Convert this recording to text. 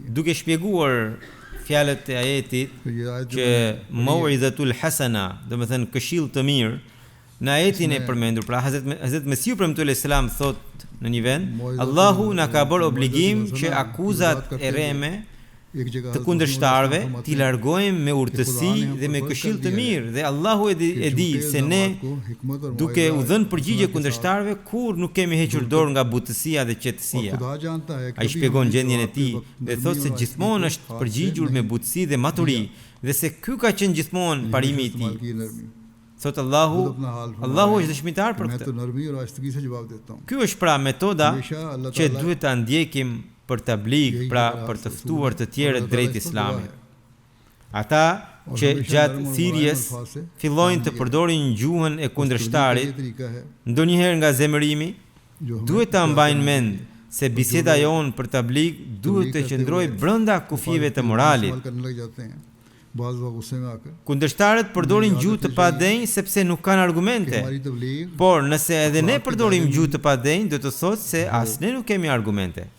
duke shpjeguar fjalët e ajetit që mau'izatul hasana, domethënë këshill të mirë, në ajetin e përmendur, pra Hazrat Mesiu premtuar selam thot në një vend, Allahu na ka bërë obligim që akuzat e rreme të kundërshtarëve t'i largojmë me urtësi dhe me këshill të mirë, dhe Allahu e di se ne duke u dhënë përgjigje kundërshtarëve kur nuk kemi hequr dorë nga butësia dhe qetësia. Ai shpjegon gjendjen e tij dhe thotë se gjithmonë është përgjigjur me butësi dhe maturi, dhe se ky ka qenë gjithmonë parimi i tij. Thot Allahu është dëshmitar për këtë. Ky është pra metoda që duhet ta ndjekim për tabligh, pra për të ftuar të tjerët drejt Islamit. Ata që gjatë thirrjes fillojnë të përdorin gjuhën e kundërshtarit, ndonjëherë nga zemërimi, duhet ta mbajnë mend se biseda jonë për tabligh duhet të qëndrojë brenda kufive të moralit. Kundërshtarët përdorin gjuhë të padenj sepse nuk kanë argumente. Por nëse edhe ne përdorim gjuhë të padenj, do të thotë se as ne nuk kemi argumente.